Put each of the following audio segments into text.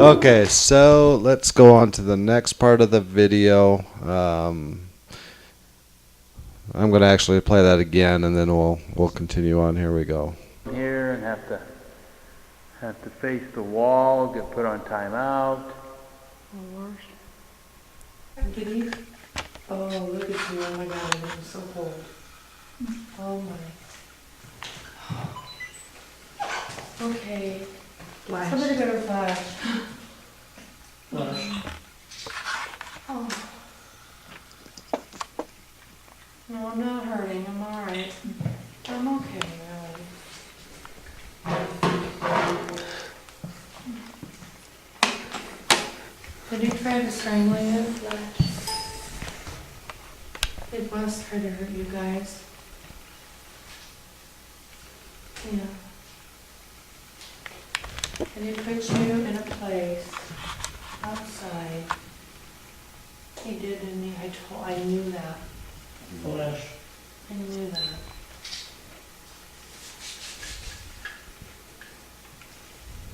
Okay, so let's go on to the next part of the video. I'm going to actually play that again, and then we'll continue on. Here we go. Here and have to face the wall, get put on timeout. Giddy? Oh, look at you. Oh my God, I'm so cold. Oh my. Okay. Flash. Somebody better flash. Flash. Oh. No, I'm not hurting. I'm alright. I'm okay, really. Did he try to strangle you? It must try to hurt you guys. Yeah. And he put you in a place outside. He did, and I knew that. Flash. I knew that.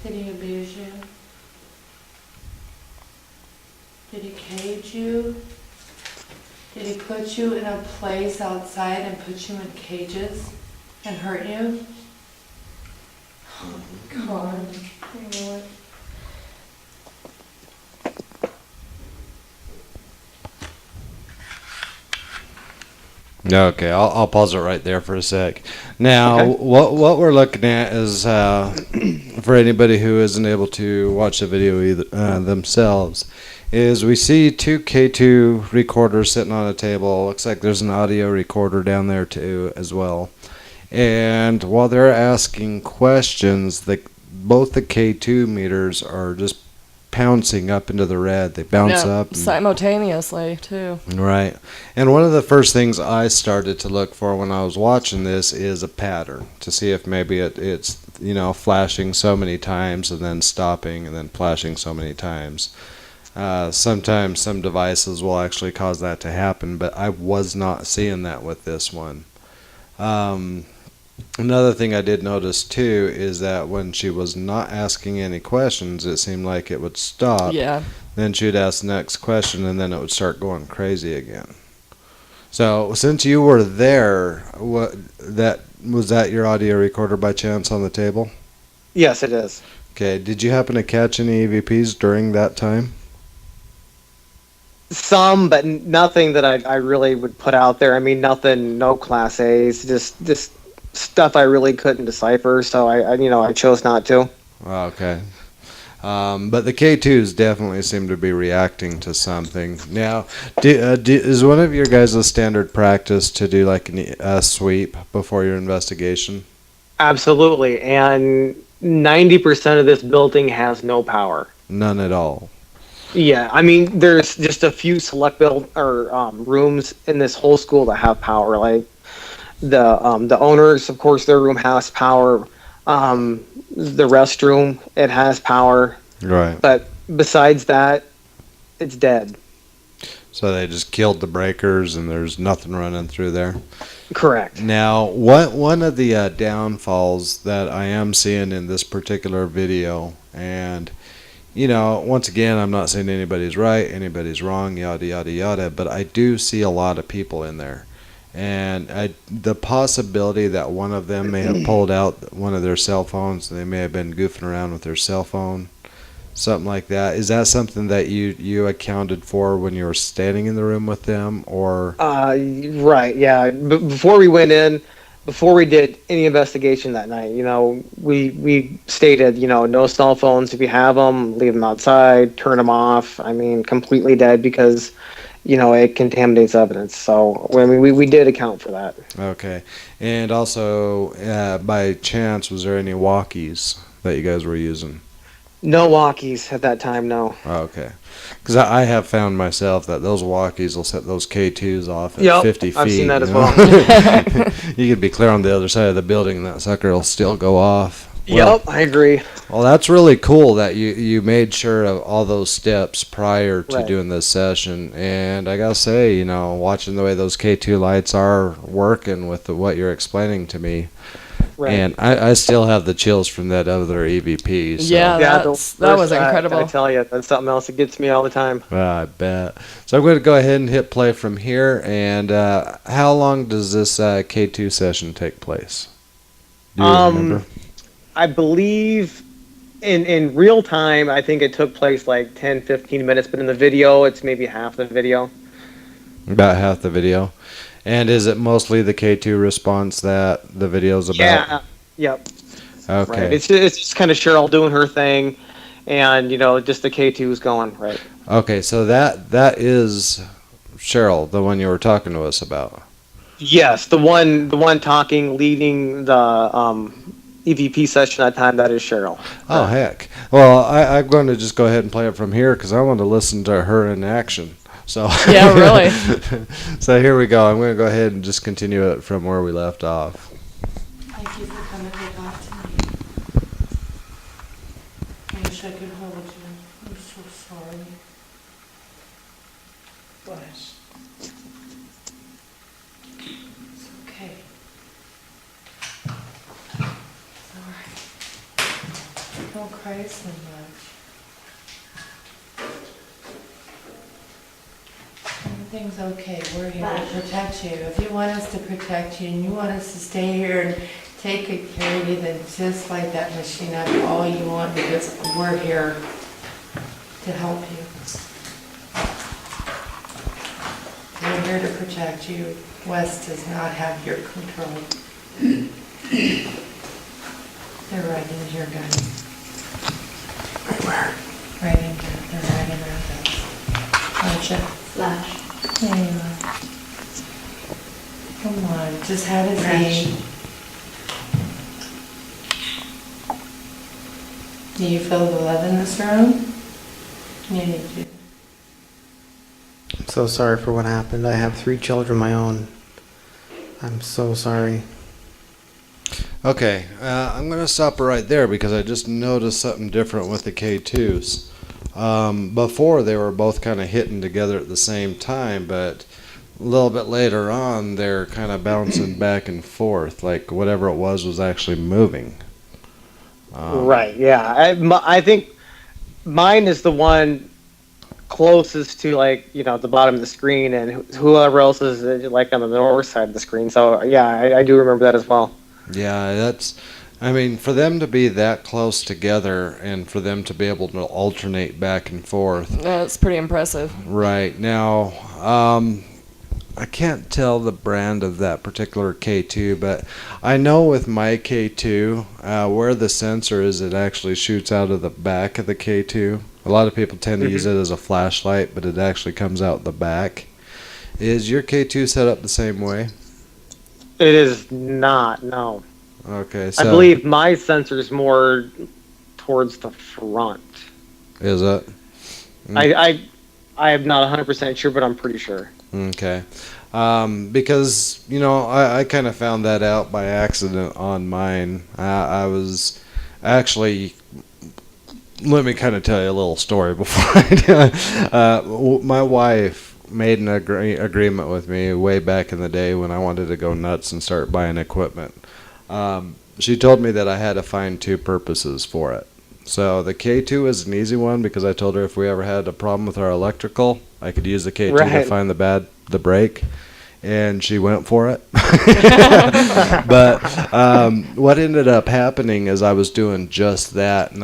Did he abuse you? Did he cage you? Did he put you in a place outside and put you in cages and hurt you? Oh, God. You know what? Okay, I'll pause it right there for a sec. Now, Okay. what we're looking at is for anybody who isn't able to watch the video either, themselves, is we see two K2 recorders sitting on a table. Looks like there's an audio recorder down there too as well. And while they're asking questions, both the K2 meters are just pouncing up into the red. They bounce Yeah, up. And, simultaneously too. right. And one of the first things I started to look for when I was watching this is a pattern to see if maybe it's flashing so many times and then stopping and then flashing so many times. Sometimes some devices will actually cause that to happen, but I was not seeing that with this one. Another thing I did notice too is that when she was not asking any questions, it seemed like it would stop. Yeah. Then she'd ask the next question, and then it would start going crazy again. So since you were there, was that your audio recorder by chance on the table? Yes, it is. Okay. Did you happen to catch any EVPs during that time? Some, but nothing that I really would put out there. I mean, nothing, no Class A's, just stuff I really couldn't decipher. So I chose not to. Okay. But the K2s definitely seem to be reacting to something. Now, is one of your guys' standard practice to do like a sweep before your investigation? Absolutely, and 90% of this building has no power. None at all. Yeah, I mean, there's just a few select rooms in this whole school that have power. Like the owners, of course, their room has power. The restroom, it has power. Right. But besides that, it's dead. So they just killed the breakers, and there's nothing running through there. Correct. Now, one of the downfalls that I am seeing in this particular video, and once again, I'm not saying anybody's right, anybody's wrong, yada yada yada, but I do see a lot of people in there, and the possibility that one of them may have pulled out one of their cell phones, they may have been goofing around with their cell phone, something like that. Is that something that you accounted for when you were standing in the room with them, or? Right, yeah. Before we went in, before we did any investigation that night, we stated, no cell phones. If you have them, leave them outside, turn them off. I mean, completely dead because, it contaminates evidence. So, I mean, we did account for that. Okay. And also, by chance, was there any walkies that you guys were using? No walkies at that time, no. Oh, okay. Because I have found myself that those walkies will set those K2s off at 50 feet. I've seen that as well. You could be clear on the other side of the building, and that sucker will still go off. Yep, I agree. Well, that's really cool that you made sure of all those steps prior to Right. doing this session. And I gotta say, watching the way those K2 lights are working with what you're explaining to me, Right. And I still have the chills from that other EVP. So. Yeah, Yeah, that the was first act, incredible. I tell you, that's something else that gets me all the time. I bet. So I'm going to go ahead and hit play from here. And how long does this K2 session take place? Do you remember? I believe in real time, I think it took place like 10, 15 minutes, but in the video, it's maybe half the video. About half the video. And is it mostly the K2 response that the video's about? Yeah. Yep. Okay. Right. It's just kind of Cheryl doing her thing, and just the K2's going right. Okay, so that is Cheryl, the one you were talking to us about. Yes, the one talking, leading the EVP session at that time. That is Cheryl. Oh, heck. Well, I'm going to just go ahead and play it from here because I want to listen to her in action. So Yeah, really. So here we go. I'm going to go ahead and just continue it from where we left off. Thank you for coming to talk to me. I wish I could hold you. I'm so sorry. Bless. It's okay. It's alright. Don't cry so much. Everything's okay. We're here to protect you. If you want us to protect you and you want us to stay here and take good care of you, then just light that machine up all you want because we're here to help you. We're here to protect you. Wes does not have your control. They're right in here, guys. Right where? Right in here. They're right around us. Aren't you? Flash. There you are. Come on, just have a seat. Do you feel the love in this room? Yeah, you do. I'm so sorry for what happened. I have 3 children of my own. I'm so sorry. Okay, I'm going to stop right there because I just noticed something different with the K2s. Before they were both kind of hitting together at the same time, but a little bit later on they're kind of bouncing back and forth, like whatever it was actually moving. Right. Yeah. I think mine is the one closest to the bottom of the screen, and whoever else is like on the north side of the screen. So yeah, I do remember that as well. Yeah, I mean, for them to be that close together and for them to be able to alternate back and forth. That's pretty impressive. Right. Now, I can't tell the brand of that particular K2, but I know with my K2, where the sensor is, it actually shoots out of the back of the K2. A lot of people tend to use it as a flashlight, but it actually comes out the back. Is your K2 set up the same way? It is not. No. Okay, so I believe my sensor is more towards the front. is it? I am not 100% sure, but I'm pretty sure. Okay. Because, I kind of found that out by accident on mine. I was actually, let me kind of tell you a little story before I do it. My wife made an agreement with me way back in the day when I wanted to go nuts and start buying equipment. She told me that I had to find 2 purposes for it. So the K2 is an easy one because I told her if we ever had a problem with our electrical, I could use the K2 to Right. find the break, and she went for it. But what ended up happening is I was doing just that, and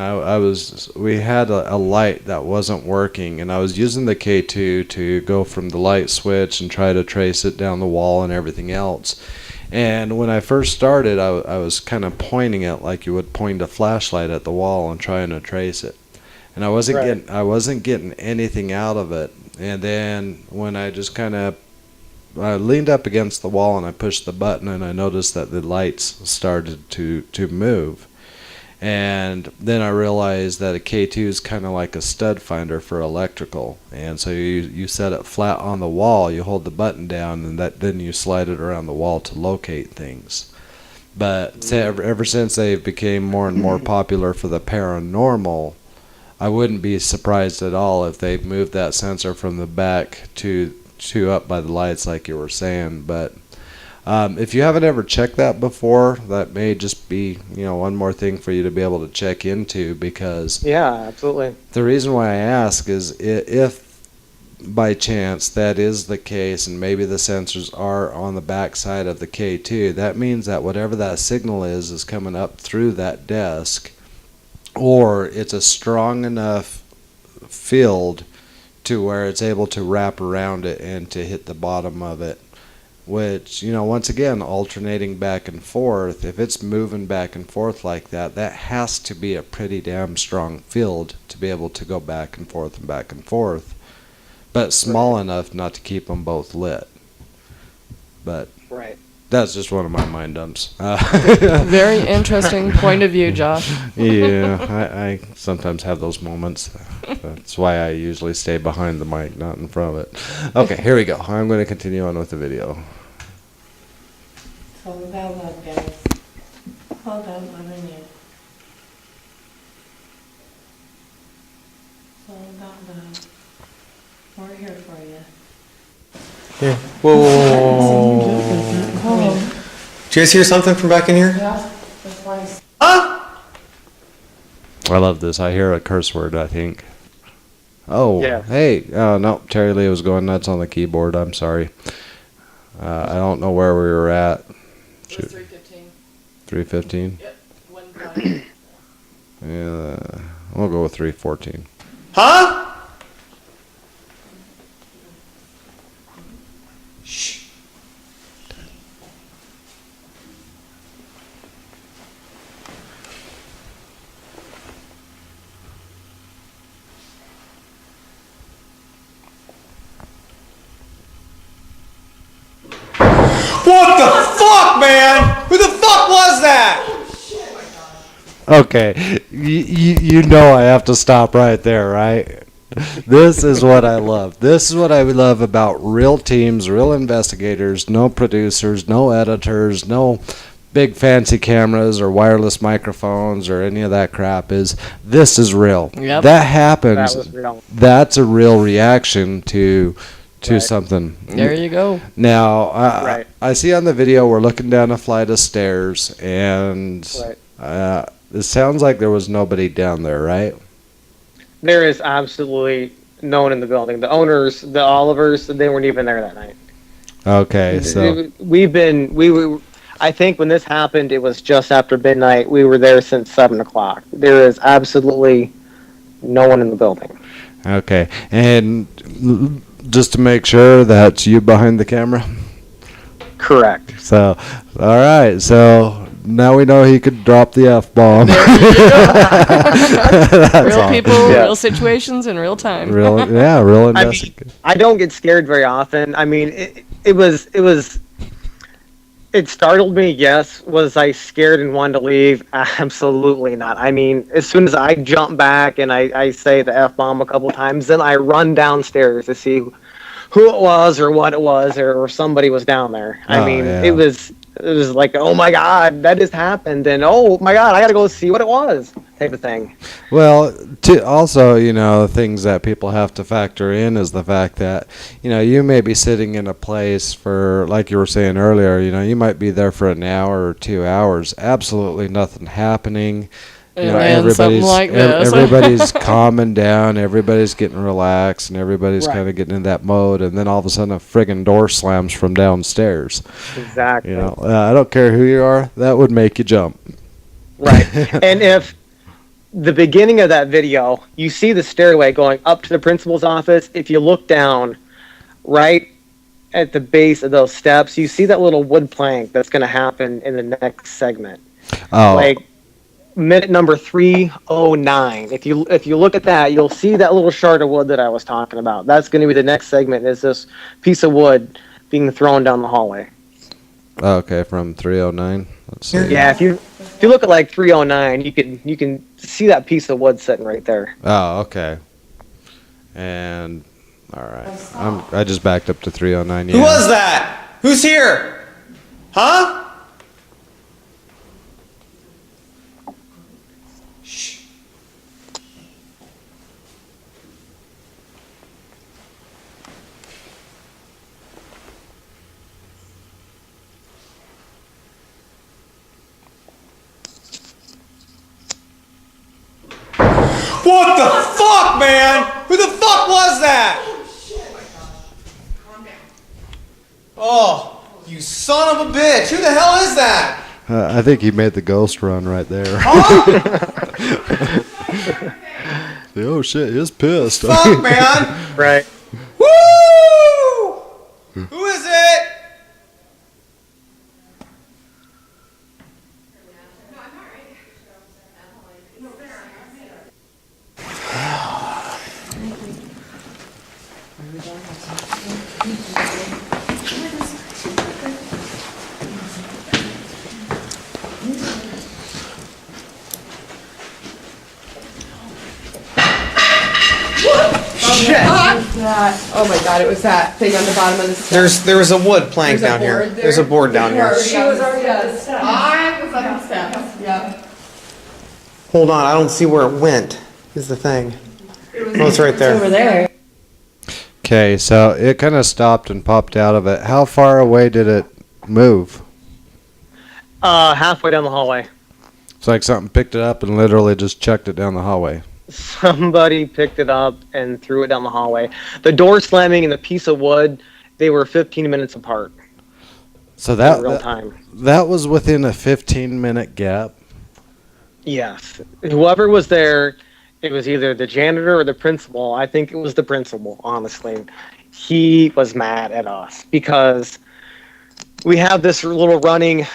we had a light that wasn't working, and I was using the K2 to go from the light switch and try to trace it down the wall and everything else. And when I first started, I was kind of pointing it like you would point a flashlight at the wall and trying to trace it. And I wasn't getting anything out of it. And then when I just I leaned up against the wall and I pushed the button and I noticed that the lights started to move. And then I realized that a K2 is kind of like a stud finder for electrical. And so you set it flat on the wall, you hold the button down, and then you slide it around the wall to locate things. But ever since they became more and more popular for the paranormal, I wouldn't be surprised at all if they moved that sensor from the back to up by the lights like you were saying. But If you haven't ever checked that before, that may just be, one more thing for you to be able to check into, because Yeah, absolutely. the reason why I ask is if by chance that is the case and maybe the sensors are on the back side of the K2, that means that whatever that signal is coming up through that desk, or it's a strong enough field to where it's able to wrap around it and to hit the bottom of it, which, once again, alternating back and forth, if it's moving back and forth like that, that has to be a pretty damn strong field to be able to go back and forth and back and forth, but small enough not to keep them both lit. But Right. that's just one of my mind dumps. Very interesting point of view, Josh. Yeah, I sometimes have those moments. That's why I usually stay behind the mic, not in front of it. Okay, here we go. I'm going to continue on with the video. It's all about love, guys. It's all about loving you. It's all about love. We're here for you. Here. Whoa. Did you guys hear something from back in here? Yeah, that's why I love this. I hear a curse word, I think. Oh, Yeah. hey. Oh, no. Terry Lee was going nuts on the keyboard. I'm sorry. I don't know where we were at. It was 3:15. 3:15? Yep. 1:05. Yeah. We'll go with 3:14. Huh? Shh. What the fuck, man? Who the fuck was that? Okay. You know I have to stop right there, right? This is what I love. This is what I love about real teams, real investigators, no producers, no editors, no big fancy cameras or wireless microphones or any of that crap. Is this is real. Yep. That happens. That was real. That's a real reaction to something. There you go. Now, Right. I see on the video we're looking down a flight of stairs, and Right. it sounds like there was nobody down there, right? There is absolutely no one in the building. The owners, the Olivers, they weren't even there that night. Okay, so I think when this happened, it was just after midnight. We were there since 7 o'clock. There is absolutely no one in the building. okay, and just to make sure that's you behind the camera. Correct. So, all right, so now we know he could drop the F-bomb. Real people, Yeah. real situations, in real time. Real I investigation. mean, I don't get scared very often. I mean, it startled me, yes. Was I scared and wanted to leave? Absolutely not. I mean, as soon as I jump back and I say the F-bomb a couple times, then I run downstairs to see who it was or what it was or somebody was down there. I Oh, mean, yeah. it was like, oh my God, that just happened. And oh my God, I got to go see what it was type of thing. Well, also, things that people have to factor in is the fact that, you may be sitting in a place for, like you were saying earlier, you might be there for an hour or 2 hours, absolutely nothing happening. And then something like this. Everybody's calming down, everybody's getting relaxed, and everybody's Right. kind of getting in that mode, and then all of a sudden a friggin' door slams from downstairs. Exactly. I don't care who you are, that would make you jump. Right. And if the beginning of that video, you see the stairway going up to the principal's office, if you look down right at the base of those steps, you see that little wood plank that's going to happen in the next segment. Oh, Like minute number 309. If you look at that, you'll see that little shard of wood that I was talking about. That's going to be the next segment, is this piece of wood being thrown down the hallway. okay, from 309. Let's see. Yeah, if you look at like 309, you can see that piece of wood sitting right there. Oh, okay. And all right, I just backed up to 309. Who was that? Who's here? Huh? Shh. What the fuck, man? Who the fuck was that? Oh, you son of a bitch. Who the hell is that? I think he made the ghost run right there. Oh shit, he's pissed. Fuck, man. Right. Woo! Who is it? Shit. Oh my god, it was that thing on the bottom of the stairs. There's a wood plank down here. board there? There's a board down here. She was already on the steps. I was on the steps, yeah. Hold on, I don't see where it went. Is the thing. Oh, it's right there. Over there. Okay, so it kind of stopped and popped out of it. How far away did it move? Halfway down the hallway. It's like something picked it up and literally just chucked it down the hallway. Somebody picked it up and threw it down the hallway. The door slamming and the piece of wood, they were 15 minutes apart. So In that real time. that was within a 15-minute gap. Yes. Whoever was there, it was either the janitor or the principal. I think it was the principal, honestly. He was mad at us because we have this little running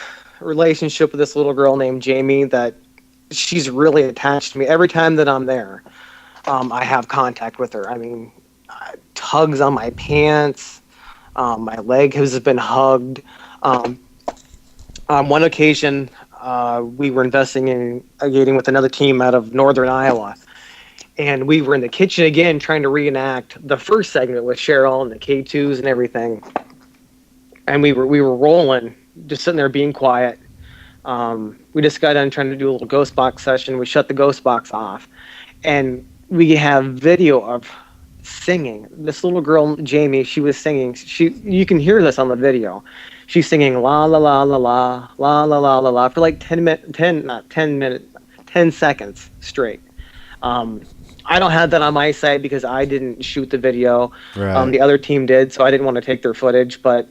relationship with this little girl named Jamie that she's really attached to me. Every time that I'm there, I have contact with her. I mean, tugs on my pants. My leg has been hugged. On one occasion, we were investigating with another team out of northern Iowa. And we were in the kitchen again trying to reenact the first segment with Cheryl and the K2s and everything. And we were rolling, just sitting there being quiet. We just got done trying to do a little ghost box session. We shut the ghost box off. And we have video of singing. This little girl, Jamie, she was singing. You can hear this on the video. She's singing la la la la la la la la la la for like 10 seconds straight. I don't have that on my site because I didn't shoot the video. Right. The other team did, so I didn't want to take their footage. But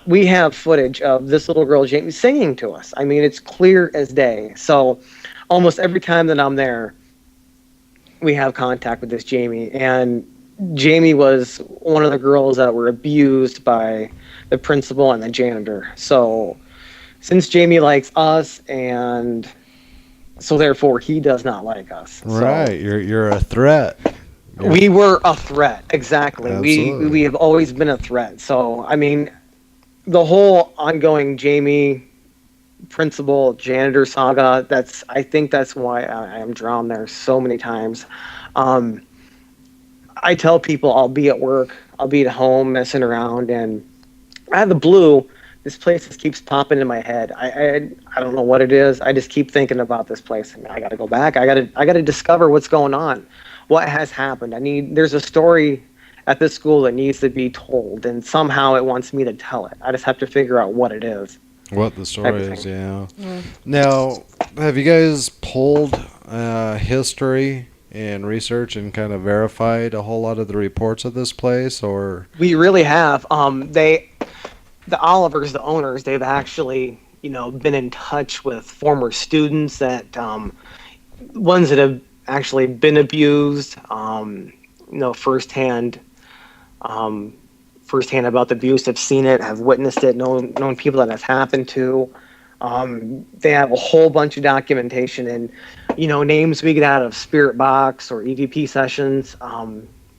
we have footage of this little girl, Jamie, singing to us. I mean, it's clear as day. So almost every time that I'm there, we have contact with this Jamie. And Jamie was one of the girls that were abused by the principal and the janitor. So since Jamie likes us, and so therefore he does not like us. Right, So you're a threat. we were a threat, exactly. Absolutely. We have always been a threat. So I mean, the whole ongoing Jamie principal janitor saga, I think that's why I am drawn there so many times. I tell people I'll be at work, I'll be at home messing around, and out of the blue, this place just keeps popping in my head. I don't know what it is. I just keep thinking about this place. I got to go back. I got to discover what's going on, what has happened. There's a story at this school that needs to be told, and somehow it wants me to tell it. I just have to figure out what it is. What the story is, Everything. yeah. Now, have you guys pulled history and research and kind of verified a whole lot of the reports of this place, or? We really have. The Olivers, the owners, they've actually, been in touch with former students that, ones that have actually been abused, firsthand about the abuse, have seen it, have witnessed it, known people that has happened to. They have a whole bunch of documentation and, names we get out of Spirit Box or EVP sessions.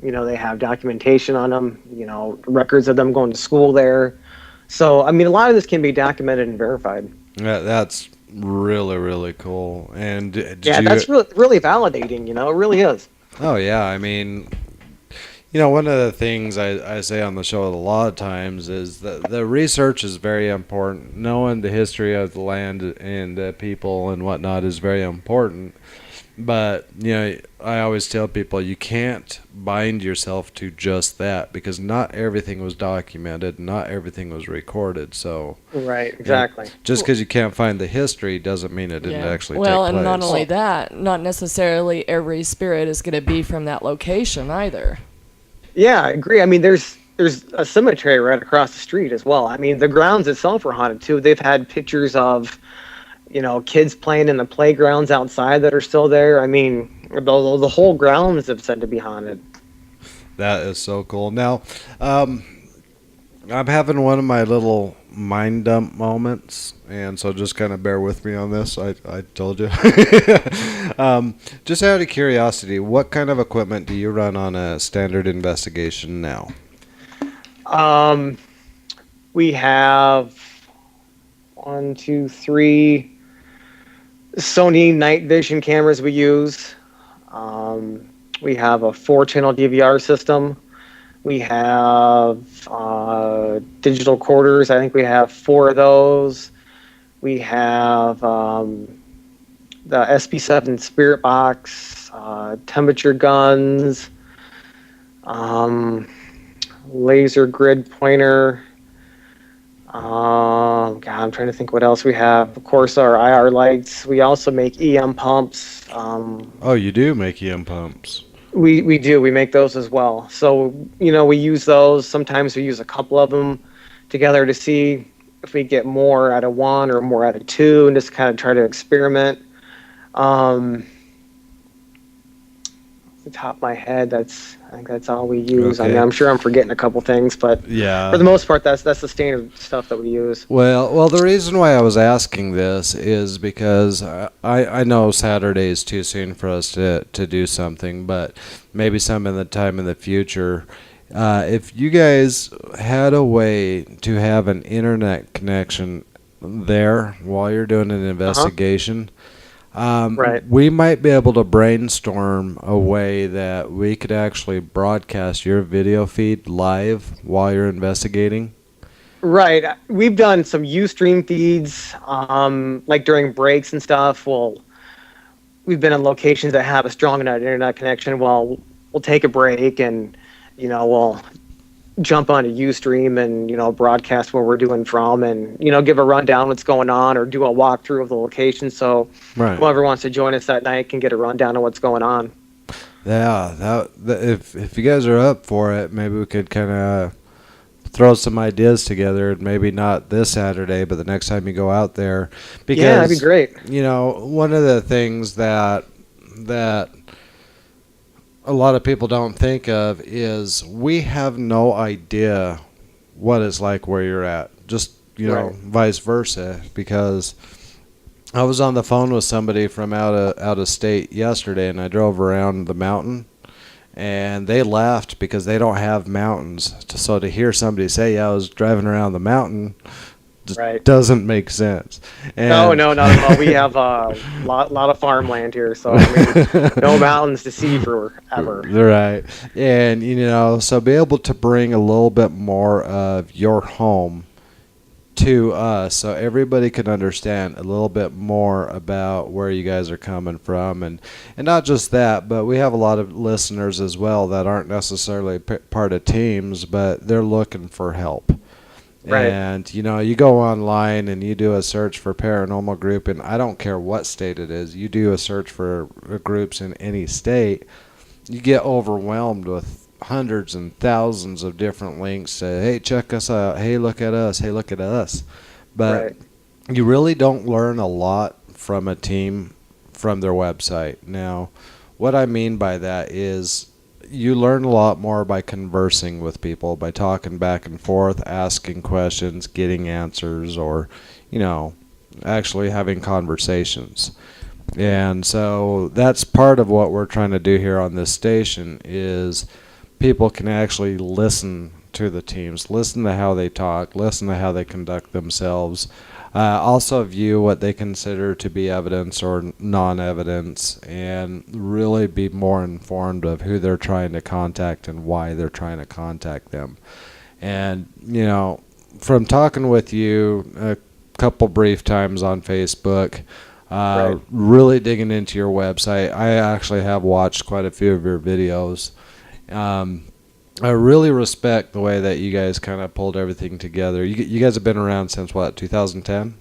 They have documentation on them, records of them going to school there. So, a lot of this can be documented and verified. Yeah, that's really, really cool. And That's really validating, it really is. Oh, yeah, one of the things I say on the show a lot of times is that the research is very important. Knowing the history of the land and the people and whatnot is very important. But, I always tell people you can't bind yourself to just that because not everything was documented, not everything was recorded. So Right, exactly. just because you can't find the history doesn't mean it didn't actually take place. Well, and not only that, not necessarily every spirit is going to be from that location either. Yeah, I agree. I mean, there's a cemetery right across the street as well. I mean, the grounds itself are haunted too. They've had pictures of, kids playing in the playgrounds outside that are still there. I mean, the whole grounds have said to be haunted. That is so cool. Now, I'm having one of my little mind dump moments, and so just kind of bear with me on this. I told you. Just out of curiosity, what kind of equipment do you run on a standard investigation now? We have 1, 2, 3 Sony night vision cameras we use. We have a 4-channel DVR system. We have digital quarters. I think we have 4 of those. We have the SP7 Spirit Box, temperature guns, laser grid pointer. God, I'm trying to think what else we have. Of course, our IR lights. We also make EM pumps. Oh, you do make EM pumps. We do. We make those as well. So, we use those. Sometimes we use a couple of them together to see if we get more out of one or more out of two and just kind of try to experiment. Off the top of my head, I think that's all we use. Okay. I mean, I'm sure I'm forgetting a couple things, but Yeah. for the most part, that's the standard stuff that we use. Well, the reason why I was asking this is because I know Saturday is too soon for us to do something, but maybe some in the time in the future. If you guys had a way to have an internet connection there while you're doing an investigation, Right. we might be able to brainstorm a way that we could actually broadcast your video feed live while you're investigating. Right. We've done some Ustream feeds, like during breaks and stuff. We've been in locations that have a strong enough internet connection. We'll take a break and, we'll jump onto Ustream and, broadcast where we're doing from and, give a rundown what's going on or do a walkthrough of the location. So Right. whoever wants to join us that night can get a rundown of what's going on. Yeah, if you guys are up for it, maybe we could kind of throw some ideas together. Maybe not this Saturday, but the next time you go out there. Because, Yeah, that'd be great. One of the things that a lot of people don't think of is we have no idea what it's like where you're at. Just, Right. vice versa. Because I was on the phone with somebody from out of state yesterday, and I drove around the mountain, and they laughed because they don't have mountains. So to hear somebody say, "Yeah, I was driving around the mountain," just Right. doesn't make sense. And No, not at all. We have a lot of farmland here, so no mountains to see forever. Right. And, so be able to bring a little bit more of your home to us so everybody can understand a little bit more about where you guys are coming from. And not just that, but we have a lot of listeners as well that aren't necessarily part of teams, but they're looking for help. Right. And, you go online and you do a search for paranormal group, and I don't care what state it is, you do a search for groups in any state, you get overwhelmed with hundreds and thousands of different links. Say, hey, check us out. Hey, look at us. Hey, look at us. But Right. you really don't learn a lot from a team from their website. Now, what I mean by that is you learn a lot more by conversing with people, by talking back and forth, asking questions, getting answers, or, actually having conversations. And so that's part of what we're trying to do here on this station is people can actually listen to the teams, listen to how they talk, listen to how they conduct themselves, also view what they consider to be evidence or non-evidence, and really be more informed of who they're trying to contact and why they're trying to contact them. And, from talking with you a couple brief times on Facebook, Right. Really digging into your website. I actually have watched quite a few of your videos. Um, I really respect the way that you guys kind of pulled everything together. You guys have been around since what, 2010?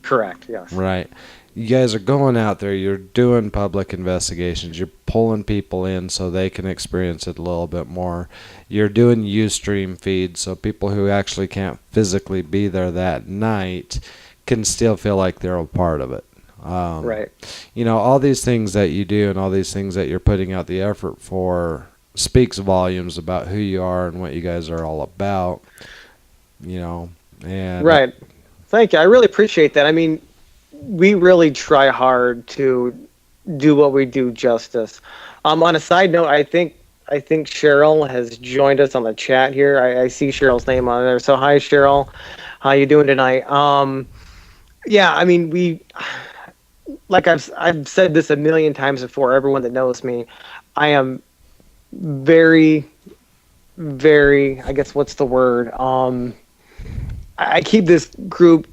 Correct. Yes. Right. You guys are going out there, you're doing public investigations, you're pulling people in so they can experience it a little bit more. You're doing Ustream feeds so people who actually can't physically be there that night can still feel like they're a part of it. Right. You know, all these things that you do and all these things that you're putting out the effort for speaks volumes about who you are and what you guys are all about, you know. And Right. Thank you. I really appreciate that. I mean, we really try hard to do what we do justice. On a side note, I think Cheryl has joined us on the chat here. I see Cheryl's name on there. So hi, Cheryl. How you doing tonight? Yeah, I mean, like I've said this a million times before. Everyone that knows me, I am very, very. I guess what's the word? I keep this group,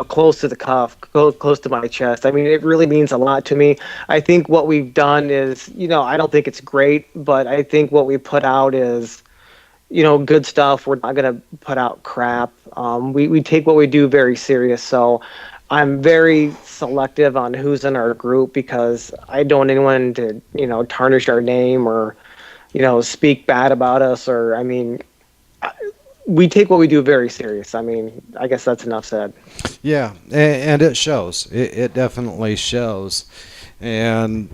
close to the cuff, close to my chest. I mean, it really means a lot to me. I think what we've done is, I don't think it's great, but I think what we put out is, good stuff. We're not going to put out crap. We take what we do very serious. So I'm very selective on who's in our group because I don't want anyone to, tarnish our name or, speak bad about us or, I mean, we take what we do very serious. I mean, I guess that's enough said. yeah, and it shows. It definitely shows. And,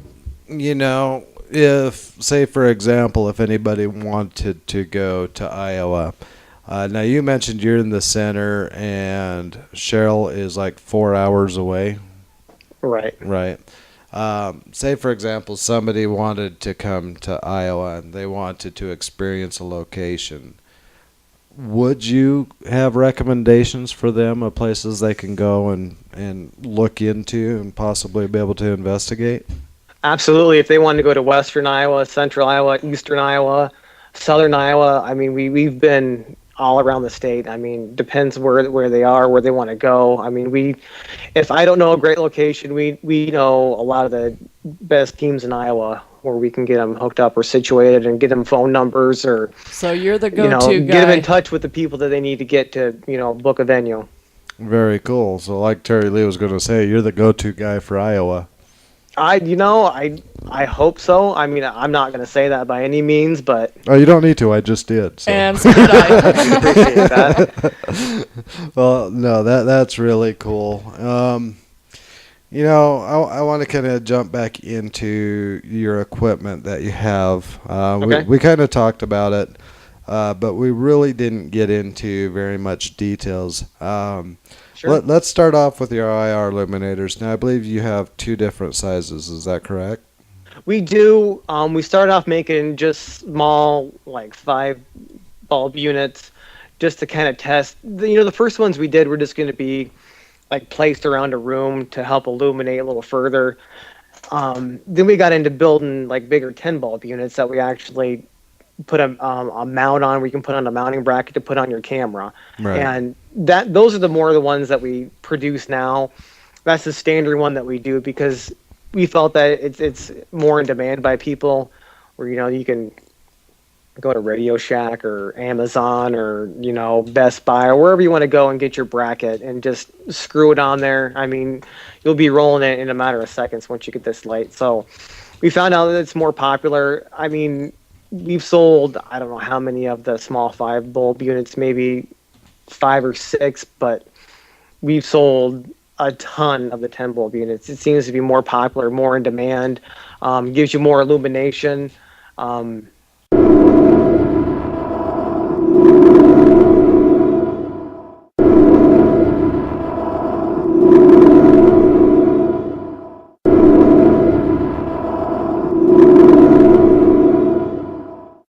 if, say, for example, if anybody wanted to go to Iowa, now you mentioned you're in the center and Cheryl is like 4 hours away. Right. Right. Say, for example, somebody wanted to come to Iowa and they wanted to experience a location. Would you have recommendations for them of places they can go and look into and possibly be able to investigate? Absolutely. If they want to go to Western Iowa, Central Iowa, Eastern Iowa, Southern Iowa, I mean, we've been all around the state. I mean, depends where they are, where they want to go. I mean, if I don't know a great location, we know a lot of the best teams in Iowa where we can get them hooked up or situated and get them phone numbers or, So you're the go-to get them guy. in touch with the people that they need to get to, book a venue. Very cool. So like Terry Lee was going to say, you're the go-to guy for Iowa. I hope so. I mean, I'm not going to say that by any means, but Oh, you don't need to. I just did. So. And so did I. I appreciate that. Well, no, that's really cool. I want to kind of jump back into your equipment that you have. Okay. We kind of talked about it, but we really didn't get into very much details. Sure. Let's start off with your IR illuminators. Now, I believe you have two different sizes. Is that correct? We do. We started off making just small, like 5 bulb units, just to kind of test. The first ones we did were just going to be like placed around a room to help illuminate a little further. Then we got into building like bigger 10 bulb units that we actually put a mount on where you can put on a mounting bracket to put on your camera. Right. And those are the ones that we produce now. That's the standard one that we do because we felt that it's more in demand by people where, you can go to Radio Shack or Amazon or, Best Buy or wherever you want to go and get your bracket and just screw it on there. I mean, you'll be rolling it in a matter of seconds once you get this light. So we found out that it's more popular. I mean, we've sold, I don't know how many of the small 5 bulb units, maybe 5 or 6, but we've sold a ton of the 10 bulb units. It seems to be more popular, more in demand, gives you more illumination.